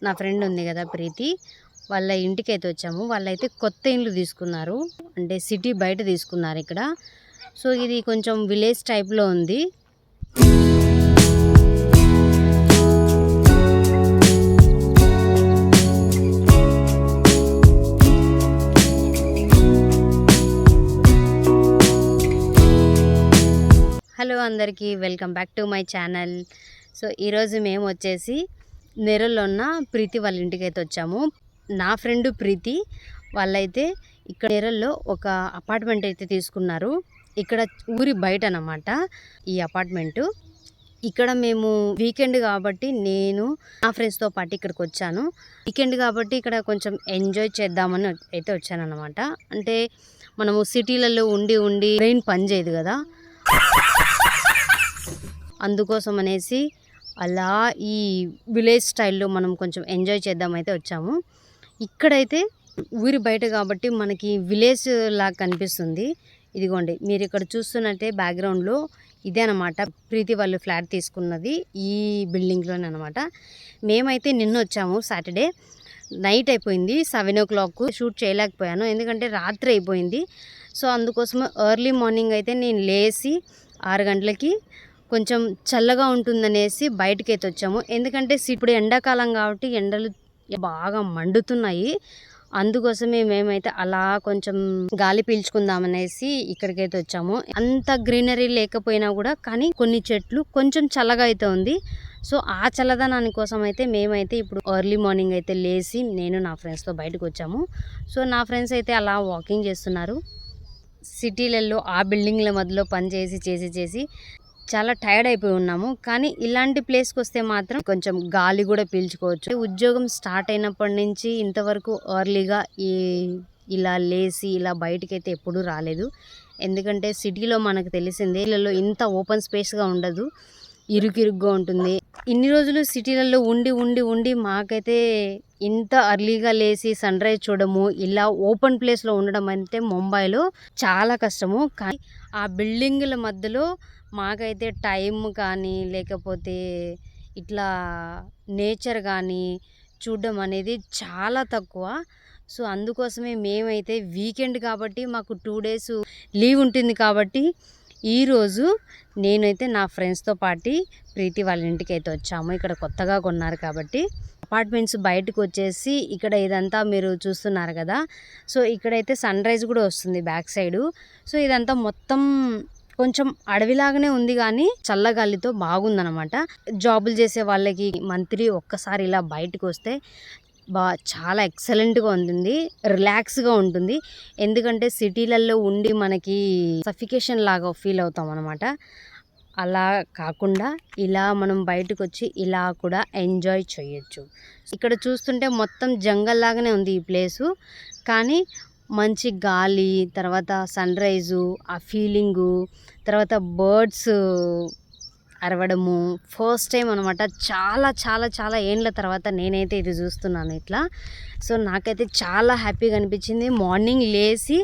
నా ఫ్రెండ్ ఉంది కదా ప్రీతి, వాళ్ళ ఇంటికైతే వచ్చాము. వాళ్ళైతే కొత్త ఇండ్లు తీసుకున్నారు, అంటే సిటీ బయట తీసుకున్నారు ఇక్కడ. సో ఇది కొంచెం విలేజ్ టైప్లో ఉంది. హలో అందరికీ, welcome back to my channel. So ఈరోజు మేము వచ్చేసి నెరల్లో ఉన్న ప్రీతి వాళ్ళ ఇంటికి అయితే వచ్చాము. నా ఫ్రెండ్ ప్రీతి వాళ్ళైతే ఇక్కడ నెరల్లో ఒక అపార్ట్మెంట్ అయితే తీసుకున్నారు. ఇక్కడ ఊరి బయట అన్నమాట ఈ అపార్ట్మెంటు. ఇక్కడ మేము వీకెండ్ కాబట్టి నేను నా ఫ్రెండ్స్తో పాటు ఇక్కడికి వచ్చాను. వీకెండ్ కాబట్టి ఇక్కడ కొంచెం ఎంజాయ్ చేద్దామని అయితే వచ్చాను అన్నమాట. అంటే మనము సిటీలలో ఉండి ఉండి బ్రెయిన్ పని చేయదు కదా, అందుకోసం అనేసి అలా ఈ విలేజ్ స్టైల్లో మనం కొంచెం ఎంజాయ్ చేద్దామైతే వచ్చాము. ఇక్కడైతే ఊరి బయట కాబట్టి మనకి విలేజ్ లాగా కనిపిస్తుంది. ఇదిగోండి, మీరు ఇక్కడ చూస్తున్నట్టే బ్యాక్గ్రౌండ్లో ఇదే అనమాట ప్రీతి వాళ్ళు ఫ్లాట్ తీసుకున్నది, ఈ బిల్డింగ్లోనే అనమాట. మేమైతే నిన్న వచ్చాము, సాటర్డే నైట్ అయిపోయింది, 7 o'clock. షూట్ చేయలేకపోయాను ఎందుకంటే రాత్రి అయిపోయింది. సో అందుకోసం ఎర్లీ మార్నింగ్ అయితే నేను లేచి 6 గంటలకి కొంచెం చల్లగా ఉంటుందనేసి బయటకి అయితే వచ్చాము. ఎందుకంటే ఇప్పుడు ఎండాకాలం కాబట్టి ఎండలు బాగా మండుతున్నాయి. అందుకోసమే మేమైతే అలా కొంచెం గాలి పీల్చుకుందామనేసి ఇక్కడికైతే వచ్చాము. అంత గ్రీనరీ లేకపోయినా కూడా కానీ కొన్ని చెట్లు కొంచెం చల్లగా అయితే ఉంది. సో ఆ చల్లదనాని కోసం అయితే మేమైతే ఇప్పుడు ఎర్లీ మార్నింగ్ అయితే లేచి నేను నా ఫ్రెండ్స్తో బయటకు వచ్చాము. సో నా ఫ్రెండ్స్ అయితే అలా వాకింగ్ చేస్తున్నారు. సిటీలలో ఆ బిల్డింగ్ల మధ్యలో పని చేసి చాలా టైర్డ్ అయిపోయి ఉన్నాము. కానీ ఇలాంటి ప్లేస్కి వస్తే మాత్రం కొంచెం గాలి కూడా పీల్చుకోవచ్చు. ఉద్యోగం స్టార్ట్ అయినప్పటి నుంచి ఇంతవరకు ఎర్లీగా ఇలా లేచి ఇలా బయటికి అయితే ఎప్పుడూ రాలేదు. ఎందుకంటే సిటీలో మనకు తెలిసిందే, ఇళ్ళలో ఇంత ఓపెన్ స్పేస్గా ఉండదు, ఇరుకిరుగ్గా ఉంటుంది. ఇన్ని రోజులు సిటీలలో ఉండి మాకైతే ఇంత అర్లీగా లేచి సన్ రైజ్ చూడము, ఇలా ఓపెన్ ప్లేస్లో ఉండడం అంటే ముంబైలో చాలా కష్టము. కానీ ఆ బిల్డింగుల మధ్యలో మాకైతే టైం కానీ లేకపోతే ఇట్లా నేచర్ కానీ చూడడం అనేది చాలా తక్కువ. సో అందుకోసమే మేమైతే వీకెండ్ కాబట్టి మాకు 2 days లీవ్ ఉంటుంది కాబట్టి ఈరోజు నేనైతే నా ఫ్రెండ్స్తో పాటు ప్రీతి వాళ్ళ ఇంటికి అయితే వచ్చాము. ఇక్కడ కొత్తగా కొన్నారు కాబట్టి అపార్ట్మెంట్స్ బయటకు వచ్చేసి ఇక్కడ ఇదంతా మీరు చూస్తున్నారు కదా. సో ఇక్కడైతే సన్ రైజ్ కూడా వస్తుంది బ్యాక్ సైడు. సో ఇదంతా మొత్తం కొంచెం అడవిలాగానే ఉంది కానీ చల్లగాలితో బాగుందనమాట. జాబులు చేసే వాళ్ళకి మంత్లీ ఒక్కసారి ఇలా బయటకు వస్తే చాలా ఎక్సలెంట్గా ఉంటుంది, రిలాక్స్గా ఉంటుంది. ఎందుకంటే సిటీలలో ఉండి మనకి సఫికేషన్ లాగా ఫీల్ అవుతాం అనమాట. అలా కాకుండా ఇలా మనం బయటకు వచ్చి ఇలా కూడా ఎంజాయ్ చేయొచ్చు. ఇక్కడ చూస్తుంటే మొత్తం జంగల్ లాగానే ఉంది ఈ ప్లేసు, కానీ మంచి గాలి, తర్వాత సన్ రైజు, ఆ ఫీలింగు, తర్వాత బర్డ్స్ అరవడము ఫస్ట్ టైం అనమాట. చాలా చాలా చాలా ఏండ్ల తర్వాత నేనైతే ఇది చూస్తున్నాను ఇట్లా. సో నాకైతే చాలా హ్యాపీగా అనిపించింది. మార్నింగ్ లేచి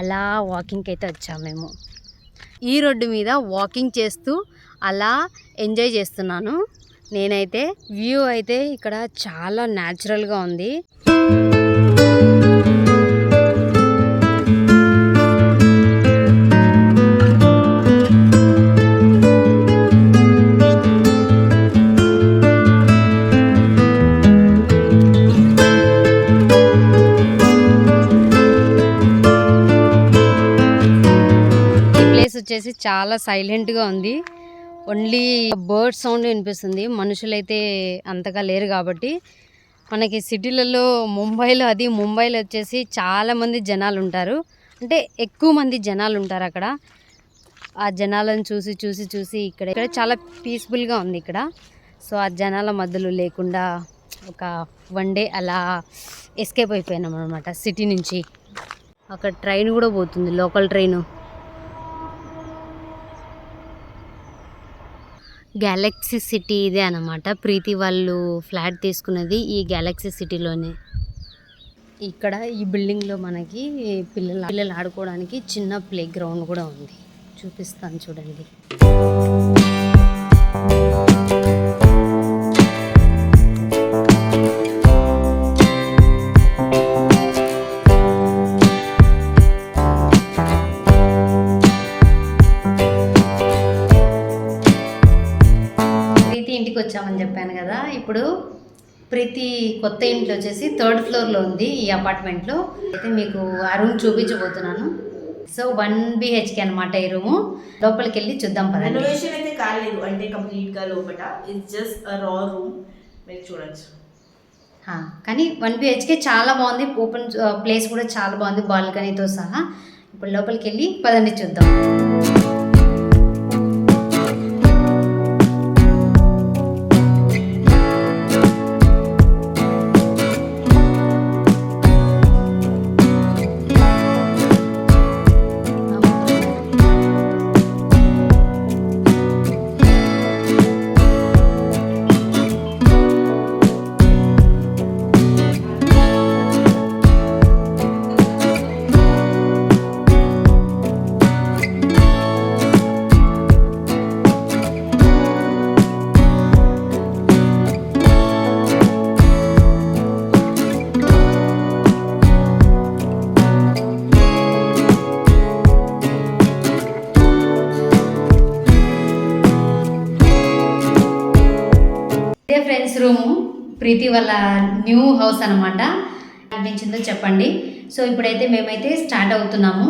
అలా వాకింగ్కి అయితే వచ్చాము మేము. ఈ రోడ్డు మీద వాకింగ్ చేస్తూ అలా ఎంజాయ్ చేస్తున్నాను నేనైతే. వ్యూ అయితే ఇక్కడ చాలా న్యాచురల్గా ఉంది. వచ్చేసి చాలా సైలెంట్గా ఉంది, ఓన్లీ బర్డ్ సౌండ్ వినిపిస్తుంది. మనుషులైతే అంతగా లేరు కాబట్టి. మనకి సిటీలలో ముంబైలో వచ్చేసి చాలామంది జనాలు ఉంటారు, అంటే ఎక్కువ మంది జనాలు ఉంటారు అక్కడ. ఆ జనాలను చూసి ఇక్కడ చాలా పీస్ఫుల్గా ఉంది ఇక్కడ. సో ఆ జనాల మధ్యలో లేకుండా ఒక 1 day అలా ఎస్కేప్ అయిపోయినాం అనమాట సిటీ నుంచి. అక్కడ ట్రైన్ కూడా పోతుంది, లోకల్ ట్రైన్. గ్యాలక్సీ సిటీ ఇదే అనమాట. ప్రీతి వాళ్ళు ఫ్లాట్ తీసుకున్నది ఈ గ్యాలక్సీ సిటీలోనే. ఇక్కడ ఈ బిల్డింగ్లో మనకి పిల్లలు ఆడుకోవడానికి చిన్న ప్లే గ్రౌండ్ కూడా ఉంది, చూపిస్తాను చూడండి. ఇప్పుడు ప్రీతి కొత్త ఇంట్లో వచ్చేసి 3rd ఫ్లోర్లో ఉంది ఈ అపార్ట్మెంట్లో. అయితే మీకు ఆ రూమ్ చూపించబోతున్నాను. సో 1 BHK అనమాట ఈ రూము. లోపలికి వెళ్ళి చూద్దాం పదండి. రెనోవేషన్ అయితే కాలేదు అంటే కంప్లీట్గా లోపల, ఇట్స్ జస్ట్ రా రూమ్, మీరు చూడొచ్చు. కానీ 1 BHK చాలా బాగుంది. ఓపెన్ ప్లేస్ కూడా చాలా బాగుంది, బాల్కనీతో సహా. ఇప్పుడు లోపలికి వెళ్ళి పదండి చూద్దాం. ఫ్రెండ్స్ రూము ప్రీతి వాళ్ళ న్యూ హౌస్ అనమాట. అనిపించిందో చెప్పండి. సో ఇప్పుడైతే మేమైతే స్టార్ట్ అవుతున్నాము.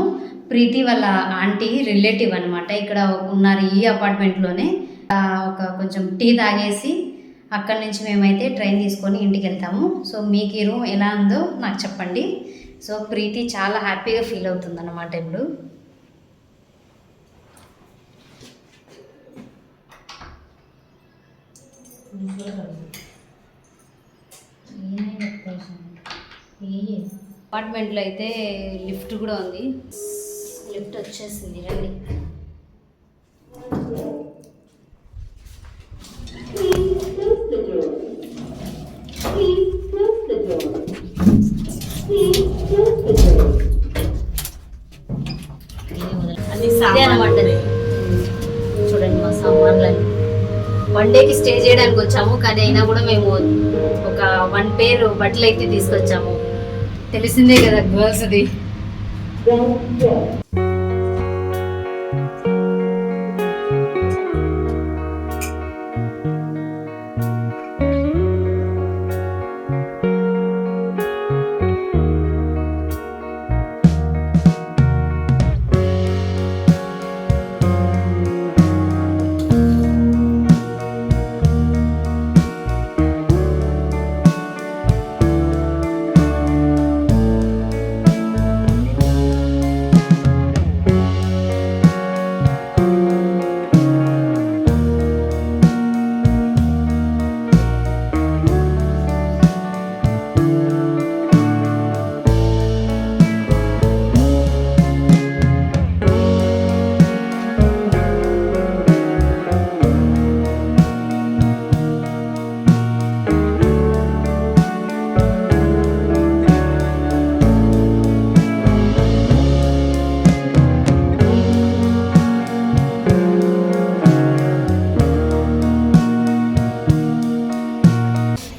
ప్రీతి వాళ్ళ ఆంటీ రిలేటివ్ అనమాట, ఇక్కడ ఉన్నారు ఈ అపార్ట్మెంట్లోనే. కొంచెం టీ తాగేసి అక్కడి నుంచి మేమైతే ట్రైన్ తీసుకొని ఇంటికి వెళ్తాము. సో మీకు ఈ రూమ్ ఎలా ఉందో నాకు చెప్పండి. సో ప్రీతి చాలా హ్యాపీగా ఫీల్ అవుతుంది అనమాట ఇప్పుడు. అపార్ట్మెంట్లో అయితే లిఫ్ట్ కూడా ఉంది. లిఫ్ట్ వచ్చేసింది, రండి. చూడండి మా సామాన్లని. 1 డేకి స్టే చేయడానికి వచ్చాము, కానీ అయినా కూడా మేము ఒక 1 పేర్ బట్టలు అయితే తీసుకొచ్చాము. తెలిసిందే కదా గర్ల్స్ది.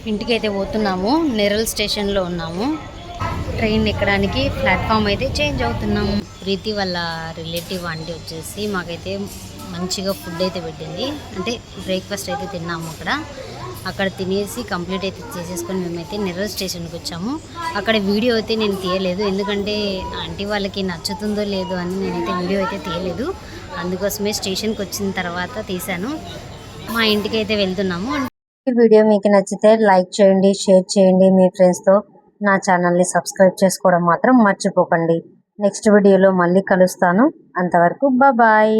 ఇంటికి అయితే పోతున్నాము. నెరల్ స్టేషన్లో ఉన్నాము. ట్రైన్ ఎక్కడానికి ప్లాట్ఫామ్ అయితే చేంజ్ అవుతున్నాము. ప్రీతి వాళ్ళ రిలేటివ్ ఆంటీ వచ్చేసి మాకైతే మంచిగా ఫుడ్ అయితే పెట్టింది. అంటే బ్రేక్ఫాస్ట్ అయితే తిన్నాము అక్కడ తినేసి కంప్లీట్ అయితే చేసేసుకొని మేమైతే నెరల్ స్టేషన్కి వచ్చాము. అక్కడ వీడియో అయితే నేను తీయలేదు, ఎందుకంటే ఆంటీ వాళ్ళకి నచ్చుతుందో లేదో అని నేనైతే వీడియో అయితే తీయలేదు. అందుకోసమే స్టేషన్కి వచ్చిన తర్వాత తీశాను. మా ఇంటికి అయితే వెళ్తున్నాము. ఈ వీడియో మీకు నచ్చితే లైక్ చేయండి, షేర్ చేయండి, మీ ఫ్రెండ్స్తో నా ఛానల్ని సబ్స్క్రైబ్ చేసుకోవడం మాత్రం మర్చిపోకండి. నెక్స్ట్ వీడియోలో మళ్ళీ కలుస్తాను. అంతవరకు బాయ్.